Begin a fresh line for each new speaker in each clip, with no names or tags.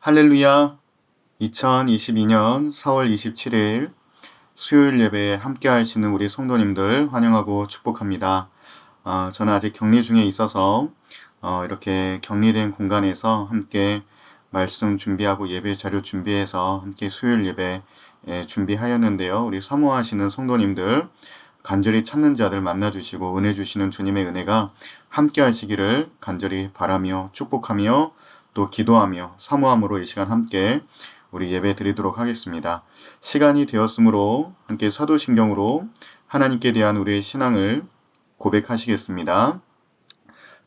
할렐루야! 2022년 4월 27일 수요일 예배에 함께 하시는 우리 성도님들 환영하고 축복합니다. 저는 아직 격리 중에 있어서 이렇게 격리된 공간에서 함께 말씀 준비하고 예배 자료 준비해서 함께 수요일 예배 준비하였는데요. 우리 사모하시는 성도님들 간절히 찾는 자들 만나주시고 은혜 주시는 주님의 은혜가 함께 하시기를 간절히 바라며 축복하며 또 기도하며 사모함으로 이 시간 함께 우리 예배 드리도록 하겠습니다. 시간이 되었으므로 함께 사도신경으로 하나님께 대한 우리의 신앙을 고백하시겠습니다.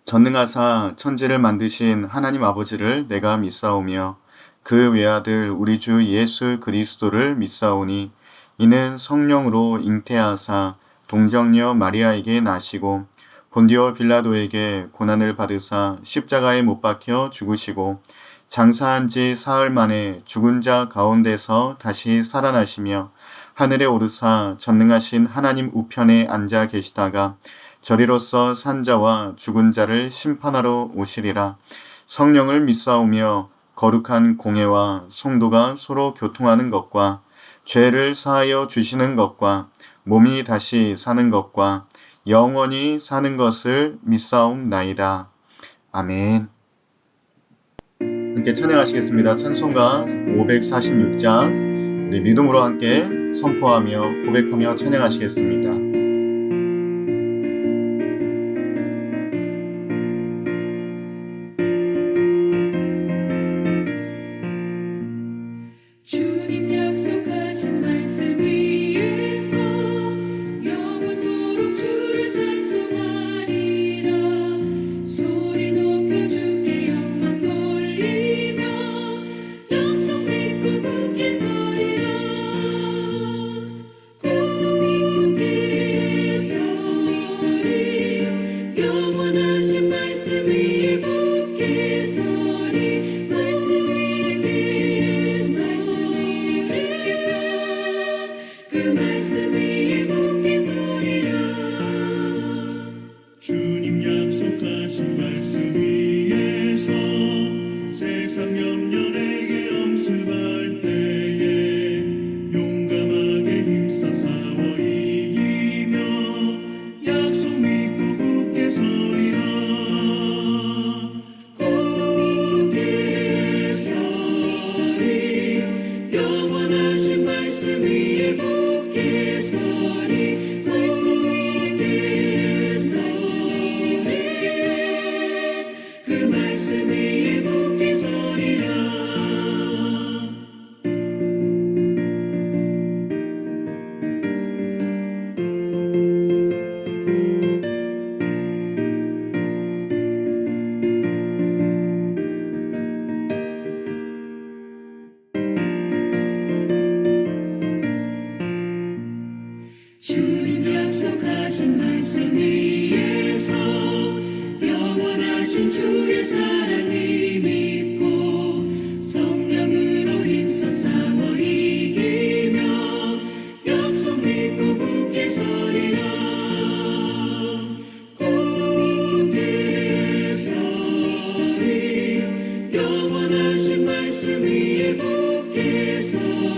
전능하사 천지를 만드신 하나님 아버지를 내가 믿사오며 그 외아들 우리 주 예수 그리스도를 믿사오니 이는 성령으로 잉태하사 동정녀 마리아에게 나시고 본디오 빌라도에게 고난을 받으사 십자가에 못 박혀 죽으시고 장사한 지 사흘 만에 죽은 자 가운데서 다시 살아나시며 하늘에 오르사 전능하신 하나님 우편에 앉아 계시다가 저리로서 산 자와 죽은 자를 심판하러 오시리라. 성령을 믿사오며 거룩한 공예와 성도가 서로 교통하는 것과 죄를 사하여 주시는 것과 몸이 다시 사는 것과 영원히 사는 것을 믿사옵나이다. 아멘. 함께 찬양하시겠습니다. 찬송가 546장 우리 믿음으로 함께 선포하며 고백하며 찬양하시겠습니다.
주님 약속하신 말씀 위에서 영원하신 주의 사랑을 믿고 성령으로 힘써 싸워 이기며 약속 믿고 굳게 서리라. 굳게 서리 영원하신 말씀 위에 굳게 서리.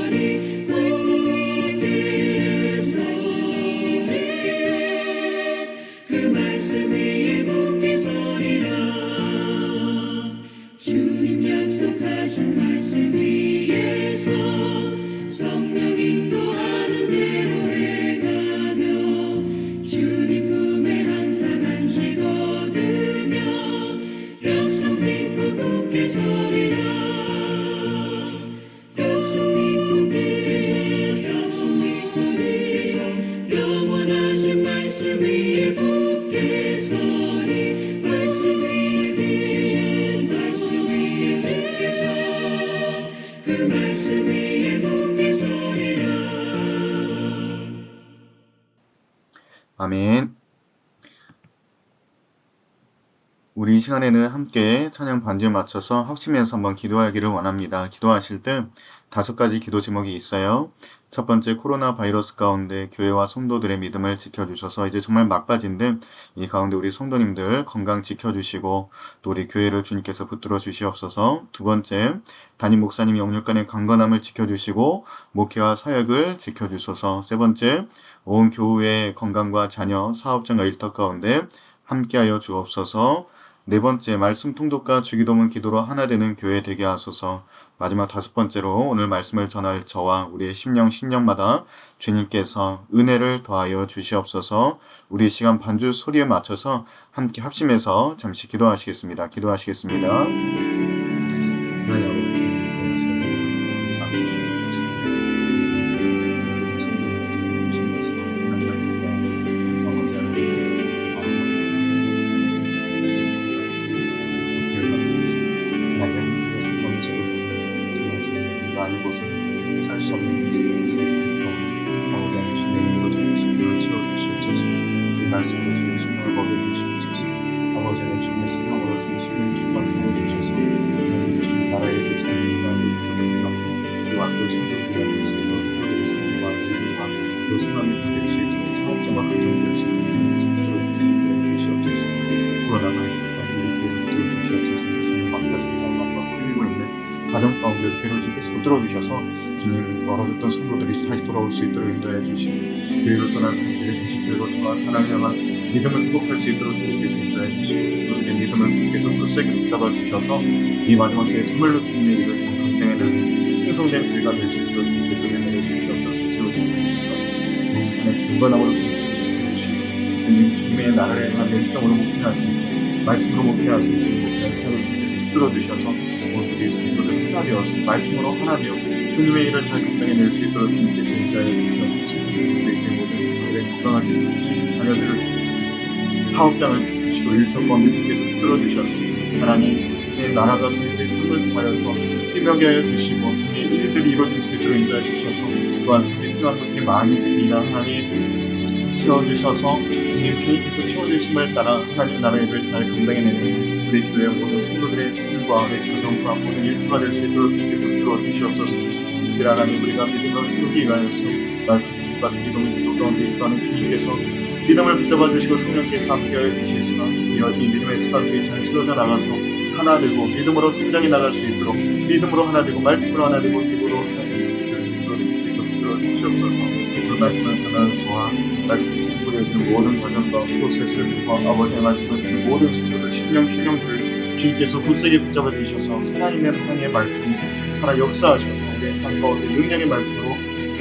아멘. 우리 이 시간에는 함께 찬양 반주에 맞춰서 합치면서 한번 기도하기를 원합니다. 기도하실 때 5가지 기도 제목이 있어요. 첫 번째, 코로나 바이러스 가운데 교회와 성도들의 믿음을 지켜주셔서 이제 정말 막바지인데 이 가운데 우리 성도님들 건강 지켜주시고 또 우리 교회를 주님께서 붙들어 주시옵소서. 두 번째, 담임 목사님 영육간의 강건함을 지켜주시고 목회와 사역을 지켜주소서. 세 번째, 온 교회의 건강과 자녀, 사업장과 일터 가운데 함께하여 주옵소서. 네 번째, 말씀 통독과 주기도문 기도로 하나 되는 교회 되게 하소서. 마지막 5번째로 오늘 말씀을 전할 저와 우리의 심령마다 주님께서 은혜를 더하여 주시옵소서. 우리 시간 반주 소리에 맞춰서 함께 합심해서 잠시 기도하시겠습니다. 기도하시겠습니다. 하나님 아버지 아는 곳은 살 수 없는 곳에서 아버지 하나님 주의 이름으로 저희 심령을 채워주시옵소서. 주의 말씀으로 저희 심령을 먹여주시옵소서. 아버지 하나님 주님의 사랑으로 저희 심령을 충만케 해주셔서 하나님 주의 나라의 그 자유가 부족합니다. 우리와 또 성도들과 성도들의 삶과 믿음과 또 소망이 다 될 수 있도록 사업자와 가정이 될 수 있도록 주님께서 들어주시옵소서. 코로나 바이러스가 우리 교회를 들어주시옵소서. 주님 막다짐과 풀리고 있는 가정 가운데 교회를 주님께서 붙들어주셔서 주님 멀어졌던 성도들이 다시 돌아올 수 있도록 인도해 주시고 교회를 떠난 성도들이 다시 교회로 돌아와 사랑을 향한 믿음을 회복할 수 있도록 주님께서 인도해 주시고 우리의 믿음을 주님께서 굳세게 붙잡아 주셔서 이 마지막 때에 정말로 주님의 일을 좀 강대하는 풍성된 교회가 될 수 있도록 주님께서 은혜를 주시옵소서. 세우시옵소서. 하나님 건강함으로 주님께서 지켜주시고 주님의 나라를 향한 열정으로 목회하시고 말씀으로 목회하시고 목회한 사역을 주님께서 붙들어 주셔서 우리 성도들 하나 되어서 말씀으로 하나 되어 주님의 일을 잘 감당해낼 수 있도록 주님께서 인도해 주시옵소서. 우리 모든 건강한 주님 자녀들을 주시고 사업장을 주시고 일터 가운데 주님께서 붙들어 주셔서 하나님의 나라가 주님의 삶을 통하여서 희명하게 하여 주시고 주님의 일들이 이루어질 수 있도록 인도해 주셔서 또한 삶에 필요한 것들이 많이 있습니다. 하나님 채워주셔서 주님께서 채워주심을 따라 하나님 나라의 일을 잘 감당해내는 우리 교회 모든 성도들의 삶과 우리 가정과 모든 일터가 될 수 있도록 주님께서 들어주시옵소서. 특별히 하나님 우리가 믿음으로 숨기 위하여서 말씀과 주기도문 기도 가운데 있어하는 주님께서 믿음을 붙잡아 주시고 성령께서 함께하여 주시겠으나 이 믿음의 습관들이 잘 쓰러져 나가서 하나 되고 믿음으로 성장해 나갈 수 있도록 믿음으로 하나 되고 말씀으로 하나 되고 기도로 하나 될 수 있도록 주님께서 들어주시옵소서. 오늘 말씀을 전하는 저와 말씀을 선포되어지는 모든 과정과 프로세스와 아버지의 말씀을 듣는 모든 성도들 신령들을 주님께서 굳세게 붙잡아 주셔서 살아있는 하나님의 말씀 하나 역사하셔서 우리의 삶 가운데 능력의 말씀으로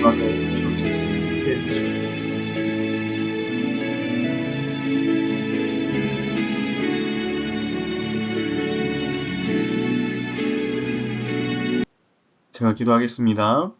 나가게 해주시옵소서. 함께해 주시옵소서. 제가 기도하겠습니다.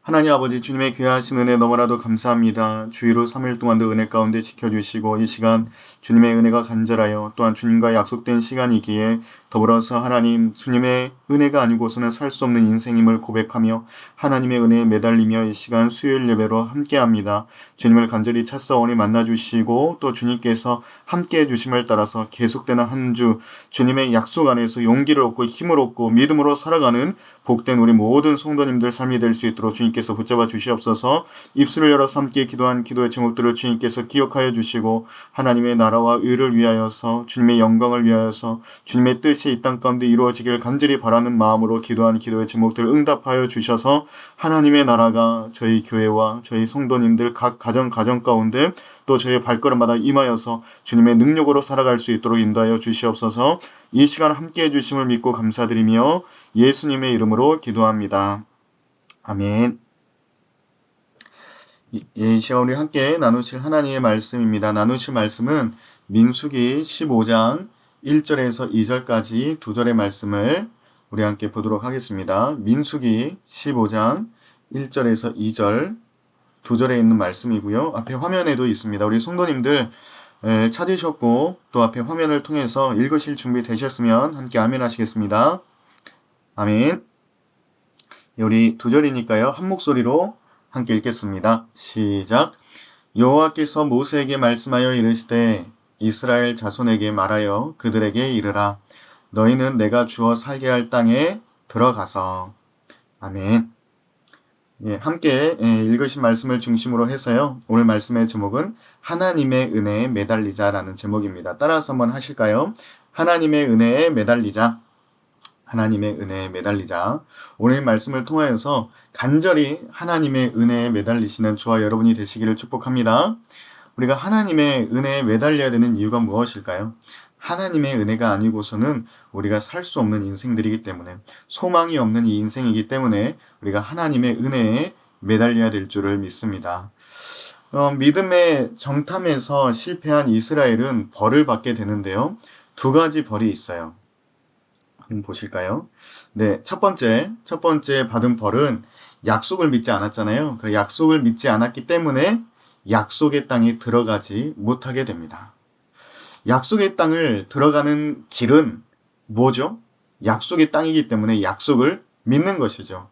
하나님 아버지 주님의 귀하신 은혜 너무나도 감사합니다. 주의로 3일 동안도 은혜 가운데 지켜주시고 이 시간 주님의 은혜가 간절하여 또한 주님과 약속된 시간이기에 더불어서 하나님 주님의 은혜가 아니고서는 살 수 없는 인생임을 고백하며 하나님의 은혜에 매달리며 이 시간 수요일 예배로 함께합니다. 주님을 간절히 찾사오니 만나주시고 또 주님께서 함께해 주심을 따라서 계속되는 한 주 주님의 약속 안에서 용기를 얻고 힘을 얻고 믿음으로 살아가는 복된 우리 모든 성도님들 삶이 될 수 있도록 주님께서 붙잡아 주시옵소서. 입술을 열어서 함께 기도한 기도의 제목들을 주님께서 기억하여 주시고 하나님의 나라와 의를 위하여서 주님의 영광을 위하여서 주님의 뜻이 이 땅 가운데 이루어지기를 간절히 바라는 마음으로 기도한 기도의 제목들을 응답하여 주셔서 하나님의 나라가 저희 교회와 저희 성도님들 각 가정 가운데 또 저희의 발걸음마다 임하여서 주님의 능력으로 살아갈 수 있도록 인도하여 주시옵소서. 이 시간 함께해 주심을 믿고 감사드리며 예수님의 이름으로 기도합니다. 아멘. 이 시간 우리 함께 나누실 하나님의 말씀입니다. 나누실 말씀은 민수기 15장 1절에서 2절까지 두 절의 말씀을 우리 함께 보도록 하겠습니다. 민수기 15장 1절에서 2절 두 절에 있는 말씀이고요. 앞에 화면에도 있습니다. 우리 성도님들 찾으셨고 또 앞에 화면을 통해서 읽으실 준비 되셨으면 함께 아멘 하시겠습니다. 아멘. 우리 두 절이니까요. 한 목소리로 함께 읽겠습니다. 시작. 여호와께서 모세에게 말씀하여 이르시되 이스라엘 자손에게 말하여 그들에게 이르라. 너희는 내가 주어 살게 할 땅에 들어가서. 아멘. 예, 함께 읽으신 말씀을 중심으로 해서요. 오늘 말씀의 제목은 하나님의 은혜에 매달리자라는 제목입니다. 따라서 한번 하실까요? 하나님의 은혜에 매달리자. 하나님의 은혜에 매달리자. 오늘 말씀을 통하여서 간절히 하나님의 은혜에 매달리시는 저와 여러분이 되시기를 축복합니다. 우리가 하나님의 은혜에 매달려야 되는 이유가 무엇일까요? 하나님의 은혜가 아니고서는 우리가 살 수 없는 인생들이기 때문에, 소망이 없는 이 인생이기 때문에 우리가 하나님의 은혜에 매달려야 될 줄을 믿습니다. 믿음의 정탐에서 실패한 이스라엘은 벌을 받게 되는데요. 두 가지 벌이 있어요. 한번 보실까요? 네, 첫 번째 받은 벌은 약속을 믿지 않았잖아요. 그 약속을 믿지 않았기 때문에 약속의 땅에 들어가지 못하게 됩니다. 약속의 땅을 들어가는 길은 뭐죠? 약속의 땅이기 때문에 약속을 믿는 것이죠.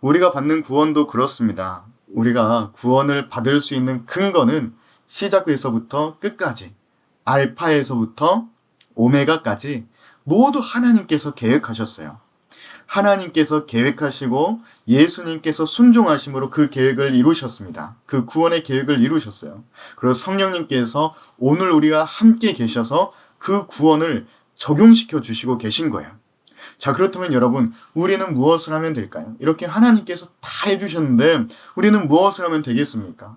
우리가 받는 구원도 그렇습니다. 우리가 구원을 받을 수 있는 근거는 시작에서부터 끝까지, 알파에서부터 오메가까지 모두 하나님께서 계획하셨어요. 하나님께서 계획하시고 예수님께서 순종하심으로 그 계획을 이루셨습니다. 그 구원의 계획을 이루셨어요. 그리고 성령님께서 오늘 우리가 함께 계셔서 그 구원을 적용시켜 주시고 계신 거예요. 자, 그렇다면 여러분, 우리는 무엇을 하면 될까요? 이렇게 하나님께서 다 해주셨는데 우리는 무엇을 하면 되겠습니까?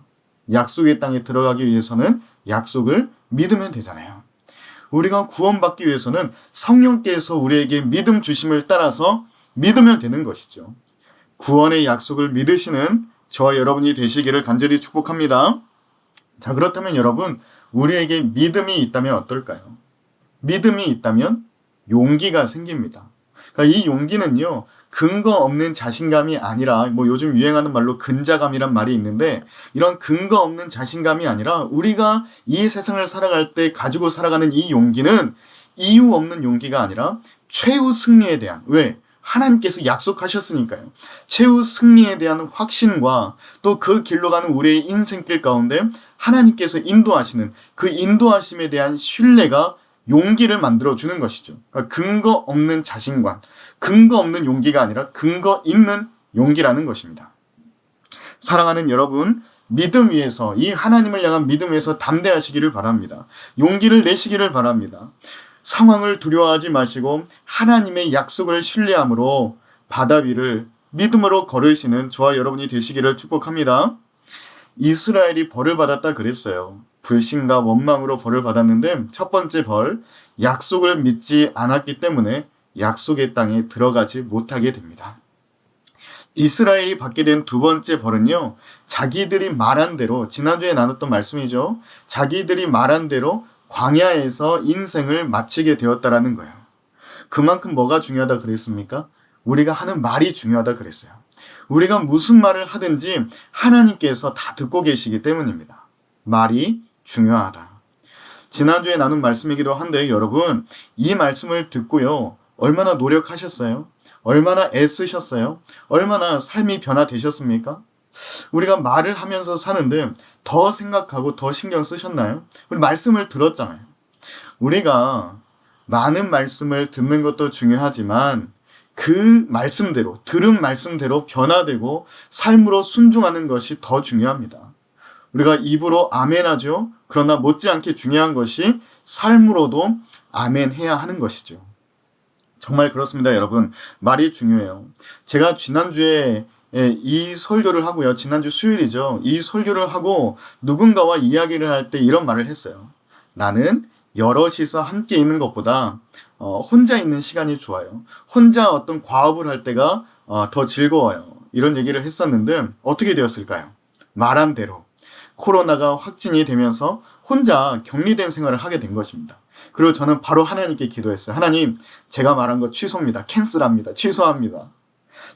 약속의 땅에 들어가기 위해서는 약속을 믿으면 되잖아요. 우리가 구원받기 위해서는 성령께서 우리에게 믿음 주심을 따라서 믿으면 되는 것이죠. 구원의 약속을 믿으시는 저와 여러분이 되시기를 간절히 축복합니다. 자, 그렇다면 여러분, 우리에게 믿음이 있다면 어떨까요? 믿음이 있다면 용기가 생깁니다. 그러니까 이 용기는요, 근거 없는 자신감이 아니라, 요즘 유행하는 말로 근자감이란 말이 있는데, 이런 근거 없는 자신감이 아니라 우리가 이 세상을 살아갈 때 가지고 살아가는 이 용기는 이유 없는 용기가 아니라 최후 승리에 대한, 왜? 하나님께서 약속하셨으니까요. 최후 승리에 대한 확신과 또 그 길로 가는 우리의 인생길 가운데 하나님께서 인도하시는 그 인도하심에 대한 신뢰가 용기를 만들어주는 것이죠. 그러니까 근거 없는 자신감, 근거 없는 용기가 아니라 근거 있는 용기라는 것입니다. 사랑하는 여러분, 믿음 위에서, 이 하나님을 향한 믿음 위에서 담대하시기를 바랍니다. 용기를 내시기를 바랍니다. 상황을 두려워하지 마시고 하나님의 약속을 신뢰함으로 바다 위를 믿음으로 걸으시는 저와 여러분이 되시기를 축복합니다. 이스라엘이 벌을 받았다 그랬어요. 불신과 원망으로 벌을 받았는데 첫 번째 벌, 약속을 믿지 않았기 때문에 약속의 땅에 들어가지 못하게 됩니다. 이스라엘이 받게 된 두 번째 벌은요, 자기들이 말한 대로, 지난주에 나눴던 말씀이죠. 자기들이 말한 대로 광야에서 인생을 마치게 되었다라는 거예요. 그만큼 뭐가 중요하다 그랬습니까? 우리가 하는 말이 중요하다 그랬어요. 우리가 무슨 말을 하든지 하나님께서 다 듣고 계시기 때문입니다. 말이 중요하다. 지난주에 나눈 말씀이기도 한데 여러분, 이 말씀을 듣고요, 얼마나 노력하셨어요? 얼마나 애쓰셨어요? 얼마나 삶이 변화되셨습니까? 우리가 말을 하면서 사는데 더 생각하고 더 신경 쓰셨나요? 우리 말씀을 들었잖아요. 우리가 많은 말씀을 듣는 것도 중요하지만 그 말씀대로, 들은 말씀대로 변화되고 삶으로 순종하는 것이 더 중요합니다. 우리가 입으로 아멘하죠. 그러나 못지않게 중요한 것이 삶으로도 아멘해야 하는 것이죠. 정말 그렇습니다, 여러분. 말이 중요해요. 제가 지난주에 이 설교를 하고요. 지난주 수요일이죠. 이 설교를 하고 누군가와 이야기를 할 때 이런 말을 했어요. 나는 여럿이서 함께 있는 것보다 혼자 있는 시간이 좋아요. 혼자 어떤 과업을 할 때가 더 즐거워요. 이런 얘기를 했었는데 어떻게 되었을까요? 말한 대로 코로나가 확진이 되면서 혼자 격리된 생활을 하게 된 것입니다. 그리고 저는 바로 하나님께 기도했어요. 하나님, 제가 말한 거 취소입니다. 캔슬합니다. 취소합니다.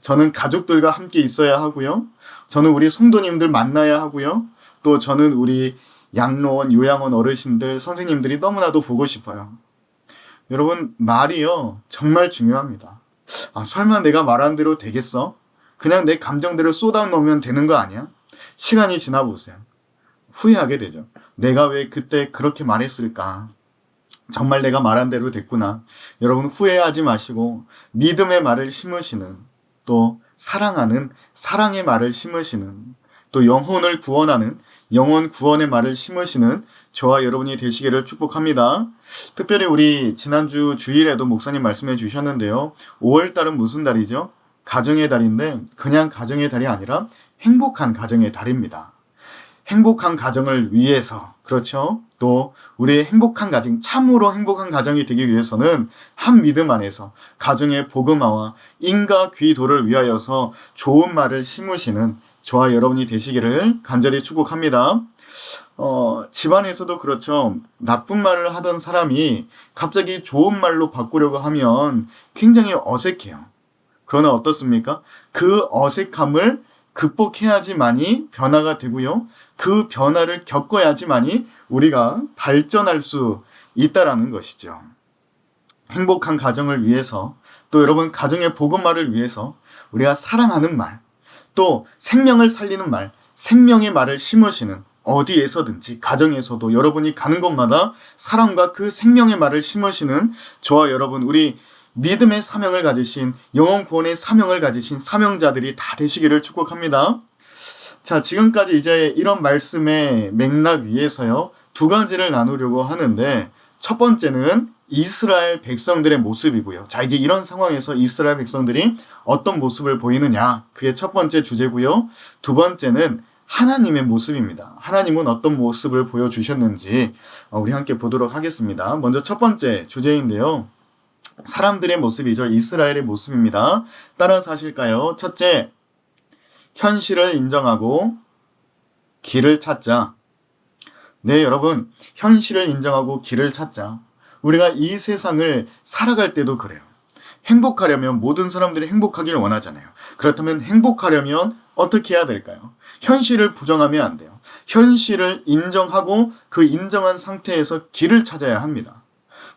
저는 가족들과 함께 있어야 하고요. 저는 우리 성도님들 만나야 하고요. 또 저는 우리 양로원, 요양원 어르신들, 선생님들이 너무나도 보고 싶어요. 여러분, 말이요, 정말 중요합니다. 설마 내가 말한 대로 되겠어? 그냥 내 감정대로 쏟아 놓으면 되는 거 아니야? 시간이 지나보세요. 후회하게 되죠. 내가 왜 그때 그렇게 말했을까? 정말 내가 말한 대로 됐구나. 여러분, 후회하지 마시고 믿음의 말을 심으시는, 또 사랑하는 사랑의 말을 심으시는, 또 영혼을 구원하는 영혼 구원의 말을 심으시는 저와 여러분이 되시기를 축복합니다. 특별히 우리 지난주 주일에도 목사님 말씀해 주셨는데요. 5월달은 무슨 달이죠? 가정의 달인데 그냥 가정의 달이 아니라 행복한 가정의 달입니다. 행복한 가정을 위해서, 그렇죠? 또 우리의 행복한 가정, 참으로 행복한 가정이 되기 위해서는 한 믿음 안에서 가정의 복음화와 인과 귀도를 위하여서 좋은 말을 심으시는 저와 여러분이 되시기를 간절히 축복합니다. 집안에서도 그렇죠. 나쁜 말을 하던 사람이 갑자기 좋은 말로 바꾸려고 하면 굉장히 어색해요. 그러나 어떻습니까? 그 어색함을 극복해야지만이 변화가 되고요. 그 변화를 겪어야지만이 우리가 발전할 수 있다라는 것이죠. 행복한 가정을 위해서, 또 여러분 가정의 복음화를 위해서 우리가 사랑하는 말, 또 생명을 살리는 말, 생명의 말을 심으시는, 어디에서든지 가정에서도 여러분이 가는 곳마다 사랑과 그 생명의 말을 심으시는 저와 여러분, 우리 믿음의 사명을 가지신, 영혼 구원의 사명을 가지신 사명자들이 다 되시기를 축복합니다. 자, 지금까지 이제 이런 말씀의 맥락 위에서요, 두 가지를 나누려고 하는데, 첫 번째는 이스라엘 백성들의 모습이고요. 자, 이제 이런 상황에서 이스라엘 백성들이 어떤 모습을 보이느냐, 그게 첫 번째 주제고요. 두 번째는 하나님의 모습입니다. 하나님은 어떤 모습을 보여주셨는지 우리 함께 보도록 하겠습니다. 먼저 첫 번째 주제인데요. 사람들의 모습이죠. 이스라엘의 모습입니다. 따라서 하실까요? 첫째, 현실을 인정하고 길을 찾자. 네, 여러분, 현실을 인정하고 길을 찾자. 우리가 이 세상을 살아갈 때도 그래요. 행복하려면 모든 사람들이 행복하기를 원하잖아요. 그렇다면 행복하려면 어떻게 해야 될까요? 현실을 부정하면 안 돼요. 현실을 인정하고 그 인정한 상태에서 길을 찾아야 합니다.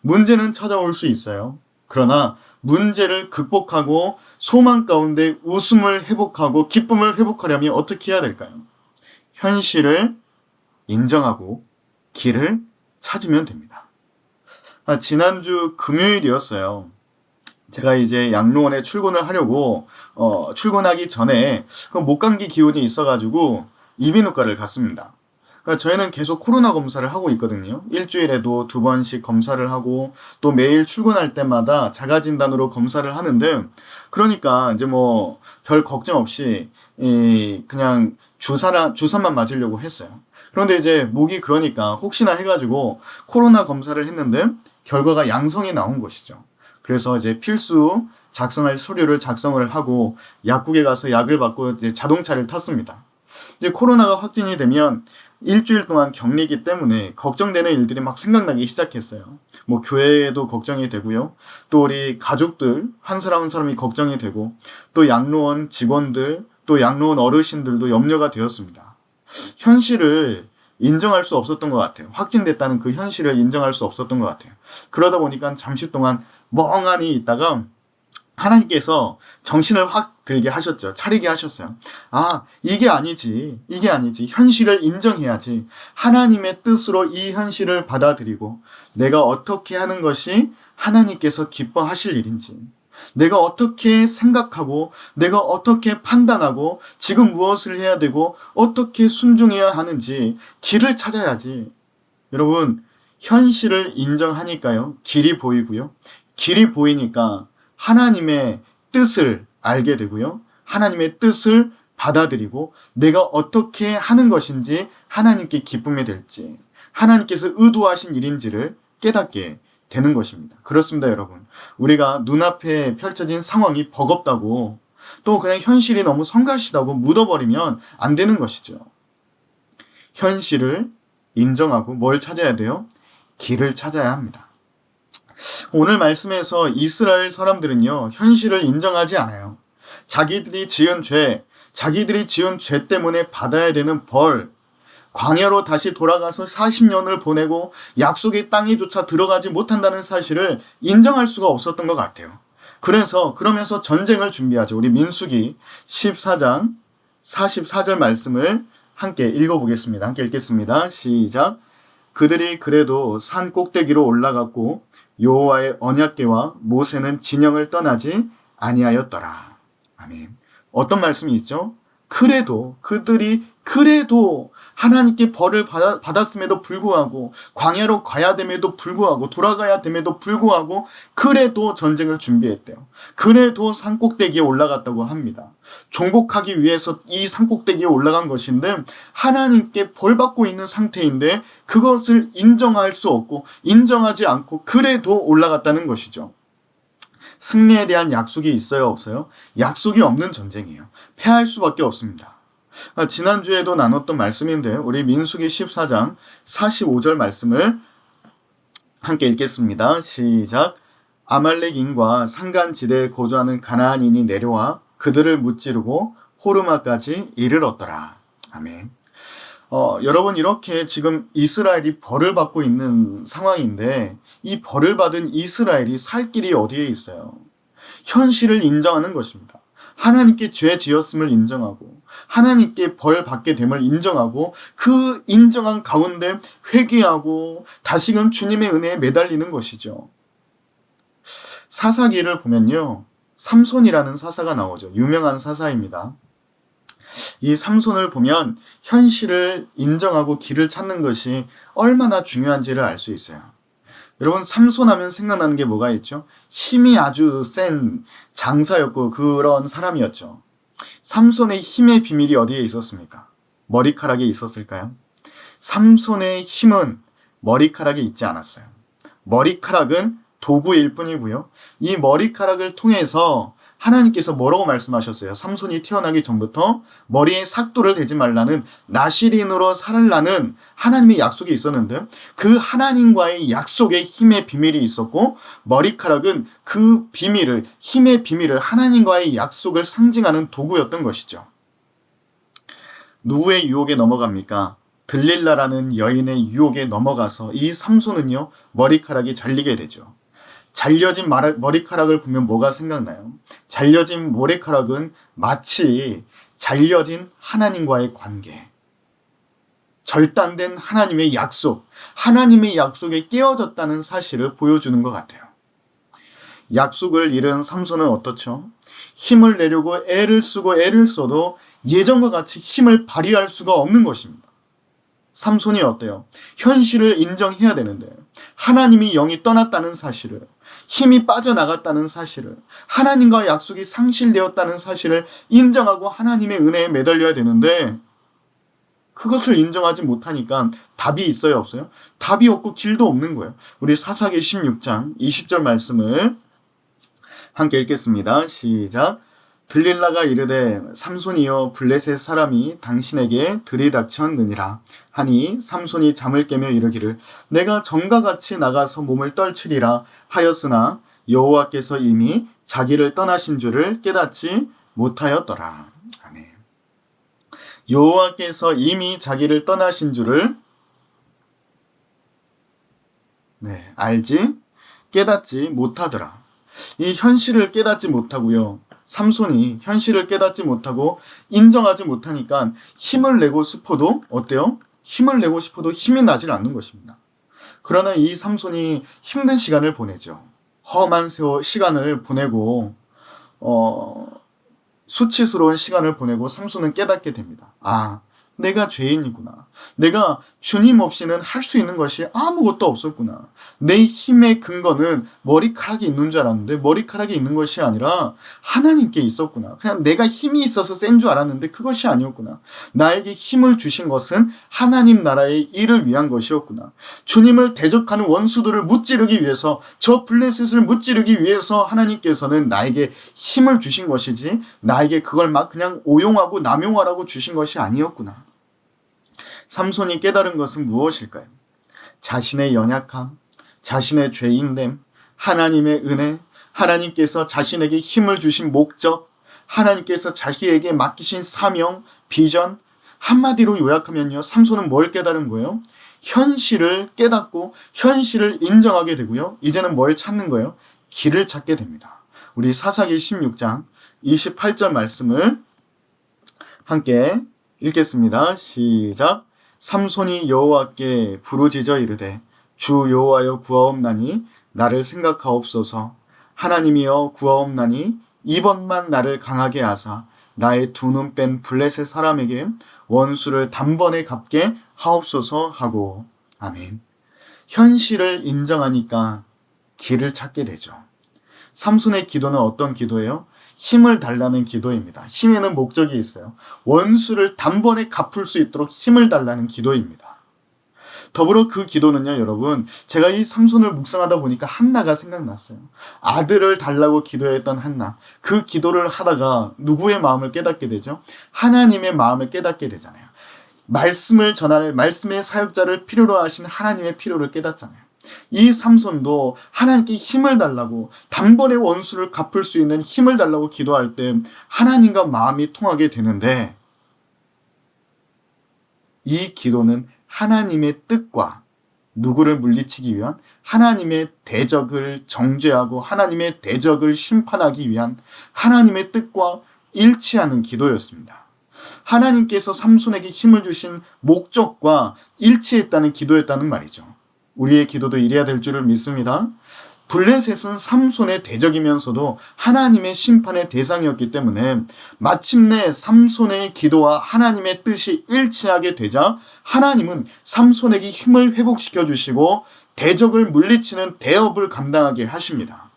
문제는 찾아올 수 있어요. 그러나 문제를 극복하고 소망 가운데 웃음을 회복하고 기쁨을 회복하려면 어떻게 해야 될까요? 현실을 인정하고 길을 찾으면 됩니다. 지난주 금요일이었어요. 제가 이제 양로원에 출근을 하려고 출근하기 전에 목감기 기운이 있어가지고 이비인후과를 갔습니다. 그러니까 저희는 계속 코로나 검사를 하고 있거든요. 일주일에도 2번씩 검사를 하고 또 매일 출근할 때마다 자가진단으로 검사를 하는데, 그러니까 이제 뭐 별 걱정 없이 그냥 주사만 맞으려고 했어요. 그런데 이제 목이 그러니까 혹시나 해가지고 코로나 검사를 했는데 결과가 양성이 나온 것이죠. 그래서 이제 필수 작성할 서류를 작성을 하고 약국에 가서 약을 받고 이제 자동차를 탔습니다. 이제 코로나가 확진이 되면 일주일 동안 격리이기 때문에 걱정되는 일들이 막 생각나기 시작했어요. 뭐 교회에도 걱정이 되고요. 또 우리 가족들 한 사람 한 사람이 걱정이 되고, 또 양로원 직원들, 또 양로원 어르신들도 염려가 되었습니다. 현실을 인정할 수 없었던 것 같아요. 확진됐다는 그 현실을 인정할 수 없었던 것 같아요. 그러다 보니까 잠시 동안 멍하니 있다가 하나님께서 정신을 확 들게 하셨죠. 차리게 하셨어요. 이게 아니지. 현실을 인정해야지. 하나님의 뜻으로 이 현실을 받아들이고 내가 어떻게 하는 것이 하나님께서 기뻐하실 일인지, 내가 어떻게 생각하고 내가 어떻게 판단하고 지금 무엇을 해야 되고 어떻게 순종해야 하는지 길을 찾아야지. 여러분, 현실을 인정하니까요, 길이 보이고요. 길이 보이니까 하나님의 뜻을 알게 되고요. 하나님의 뜻을 받아들이고 내가 어떻게 하는 것인지, 하나님께 기쁨이 될지, 하나님께서 의도하신 일인지를 깨닫게 되는 것입니다. 그렇습니다, 여러분. 우리가 눈앞에 펼쳐진 상황이 버겁다고, 또 그냥 현실이 너무 성가시다고 묻어버리면 안 되는 것이죠. 현실을 인정하고 뭘 찾아야 돼요? 길을 찾아야 합니다. 오늘 말씀에서 이스라엘 사람들은요, 현실을 인정하지 않아요. 자기들이 지은 죄 때문에 받아야 되는 벌, 광야로 다시 돌아가서 40년을 보내고 약속의 땅에조차 들어가지 못한다는 사실을 인정할 수가 없었던 것 같아요. 그러면서 전쟁을 준비하죠. 우리 민수기 14장 44절 말씀을 함께 읽어보겠습니다. 함께 읽겠습니다. 시작. 그들이 그래도 산 꼭대기로 올라갔고 여호와의 언약궤와 모세는 진영을 떠나지 아니하였더라. 아멘. 어떤 말씀이 있죠? 그들이 그래도 하나님께 벌을 받았음에도 불구하고, 광야로 가야 됨에도 불구하고, 돌아가야 됨에도 불구하고, 그래도 전쟁을 준비했대요. 그래도 산꼭대기에 올라갔다고 합니다. 정복하기 위해서 이 산꼭대기에 올라간 것인데, 하나님께 벌 받고 있는 상태인데, 그것을 인정할 수 없고, 인정하지 않고, 그래도 올라갔다는 것이죠. 승리에 대한 약속이 있어요, 없어요? 약속이 없는 전쟁이에요. 패할 수밖에 없습니다. 지난주에도 나눴던 말씀인데요. 우리 민수기 14장 45절 말씀을 함께 읽겠습니다. 시작. 아말렉인과 산간지대에 거주하는 가나안인이 내려와 그들을 무찌르고 호르마까지 이르렀더라. 아멘. 여러분, 이렇게 지금 이스라엘이 벌을 받고 있는 상황인데, 이 벌을 받은 이스라엘이 살 길이 어디에 있어요? 현실을 인정하는 것입니다. 하나님께 죄 지었음을 인정하고, 하나님께 벌 받게 됨을 인정하고, 그 인정한 가운데 회개하고 다시금 주님의 은혜에 매달리는 것이죠. 사사기를 보면요, 삼손이라는 사사가 나오죠. 유명한 사사입니다. 이 삼손을 보면 현실을 인정하고 길을 찾는 것이 얼마나 중요한지를 알 수 있어요. 여러분, 삼손 하면 생각나는 게 뭐가 있죠? 힘이 아주 센 장사였고 그런 사람이었죠. 삼손의 힘의 비밀이 어디에 있었습니까? 머리카락에 있었을까요? 삼손의 힘은 머리카락에 있지 않았어요. 머리카락은 도구일 뿐이고요. 이 머리카락을 통해서 하나님께서 뭐라고 말씀하셨어요? 삼손이 태어나기 전부터 머리에 삭도를 대지 말라는, 나시린으로 살라는 하나님의 약속이 있었는데, 그 하나님과의 약속에 힘의 비밀이 있었고, 머리카락은 그 비밀을, 힘의 비밀을, 하나님과의 약속을 상징하는 도구였던 것이죠. 누구의 유혹에 넘어갑니까? 들릴라라는 여인의 유혹에 넘어가서 이 삼손은요, 머리카락이 잘리게 되죠. 잘려진 머리카락을 보면 뭐가 생각나요? 잘려진 머리카락은 마치 잘려진 하나님과의 관계, 절단된 하나님의 약속, 하나님의 약속에 깨어졌다는 사실을 보여주는 것 같아요. 약속을 잃은 삼손은 어떻죠? 힘을 내려고 애를 쓰고 애를 써도 예전과 같이 힘을 발휘할 수가 없는 것입니다. 삼손이 어때요? 현실을 인정해야 되는데, 하나님이 영이 떠났다는 사실을, 힘이 빠져나갔다는 사실을, 하나님과 약속이 상실되었다는 사실을 인정하고 하나님의 은혜에 매달려야 되는데, 그것을 인정하지 못하니까 답이 있어요, 없어요? 답이 없고 길도 없는 거예요. 우리 사사기 16장 20절 말씀을 함께 읽겠습니다. 시작. 들릴라가 이르되 삼손이여 블레셋 사람이 당신에게 들이닥쳤느니라 하니, 삼손이 잠을 깨며 이르기를 내가 전과 같이 나가서 몸을 떨치리라 하였으나 여호와께서 이미 자기를 떠나신 줄을 깨닫지 못하였더라. 아멘. 여호와께서 이미 자기를 떠나신 줄을 알지 깨닫지 못하더라. 이 현실을 깨닫지 못하고요, 삼손이 현실을 깨닫지 못하고 인정하지 못하니까 힘을 내고 싶어도 어때요? 힘을 내고 싶어도 힘이 나질 않는 것입니다. 그러나 이 삼손이 힘든 시간을 보내죠. 험한 시간을 보내고 수치스러운 시간을 보내고 삼손은 깨닫게 됩니다. 아, 내가 죄인이구나. 내가 주님 없이는 할 수 있는 것이 아무것도 없었구나. 내 힘의 근거는 머리카락이 있는 줄 알았는데 머리카락이 있는 것이 아니라 하나님께 있었구나. 그냥 내가 힘이 있어서 센 줄 알았는데 그것이 아니었구나. 나에게 힘을 주신 것은 하나님 나라의 일을 위한 것이었구나. 주님을 대적하는 원수들을 무찌르기 위해서, 저 블레셋을 무찌르기 위해서 하나님께서는 나에게 힘을 주신 것이지, 나에게 그걸 막 그냥 오용하고 남용하라고 주신 것이 아니었구나. 삼손이 깨달은 것은 무엇일까요? 자신의 연약함, 자신의 죄인됨, 하나님의 은혜, 하나님께서 자신에게 힘을 주신 목적, 하나님께서 자기에게 맡기신 사명, 비전, 한마디로 요약하면요, 삼손은 뭘 깨달은 거예요? 현실을 깨닫고 현실을 인정하게 되고요, 이제는 뭘 찾는 거예요? 길을 찾게 됩니다. 우리 사사기 16장 28절 말씀을 함께 읽겠습니다. 시작. 삼손이 여호와께 부르짖어 이르되 주 여호와여 구하옵나니 나를 생각하옵소서. 하나님이여 구하옵나니 이번만 나를 강하게 하사 나의 두 눈 뺀 블레셋 사람에게 원수를 단번에 갚게 하옵소서 하고. 아멘. 현실을 인정하니까 길을 찾게 되죠. 삼손의 기도는 어떤 기도예요? 힘을 달라는 기도입니다. 힘에는 목적이 있어요. 원수를 단번에 갚을 수 있도록 힘을 달라는 기도입니다. 더불어 그 기도는요, 여러분, 제가 이 삼손을 묵상하다 보니까 한나가 생각났어요. 아들을 달라고 기도했던 한나. 그 기도를 하다가 누구의 마음을 깨닫게 되죠? 하나님의 마음을 깨닫게 되잖아요. 말씀을 전할 말씀의 사역자를 필요로 하신 하나님의 필요를 깨닫잖아요. 이 삼손도 하나님께 힘을 달라고, 단번에 원수를 갚을 수 있는 힘을 달라고 기도할 때 하나님과 마음이 통하게 되는데, 이 기도는 하나님의 뜻과 누구를 물리치기 위한, 하나님의 대적을 정죄하고 하나님의 대적을 심판하기 위한 하나님의 뜻과 일치하는 기도였습니다. 하나님께서 삼손에게 힘을 주신 목적과 일치했다는 기도였다는 말이죠. 우리의 기도도 이래야 될 줄을 믿습니다. 블레셋은 삼손의 대적이면서도 하나님의 심판의 대상이었기 때문에 마침내 삼손의 기도와 하나님의 뜻이 일치하게 되자 하나님은 삼손에게 힘을 회복시켜 주시고 대적을 물리치는 대업을 감당하게 하십니다.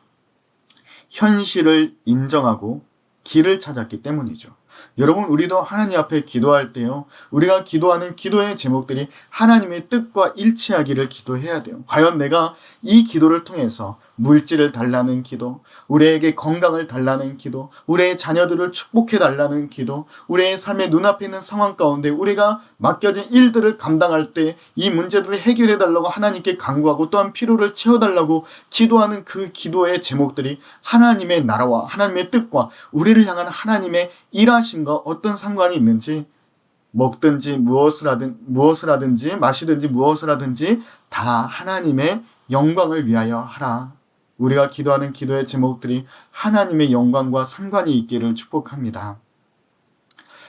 현실을 인정하고 길을 찾았기 때문이죠. 여러분, 우리도 하나님 앞에 기도할 때요, 우리가 기도하는 기도의 제목들이 하나님의 뜻과 일치하기를 기도해야 돼요. 과연 내가 이 기도를 통해서 물질을 달라는 기도, 우리에게 건강을 달라는 기도, 우리의 자녀들을 축복해 달라는 기도, 우리의 삶의 눈앞에 있는 상황 가운데 우리가 맡겨진 일들을 감당할 때 이 문제들을 해결해 달라고 하나님께 간구하고 또한 필요를 채워달라고 기도하는 그 기도의 제목들이 하나님의 나라와 하나님의 뜻과 우리를 향한 하나님의 일하심과 어떤 상관이 있는지, 먹든지 무엇을 하든지 마시든지 무엇을 하든지 다 하나님의 영광을 위하여 하라. 우리가 기도하는 기도의 제목들이 하나님의 영광과 상관이 있기를 축복합니다.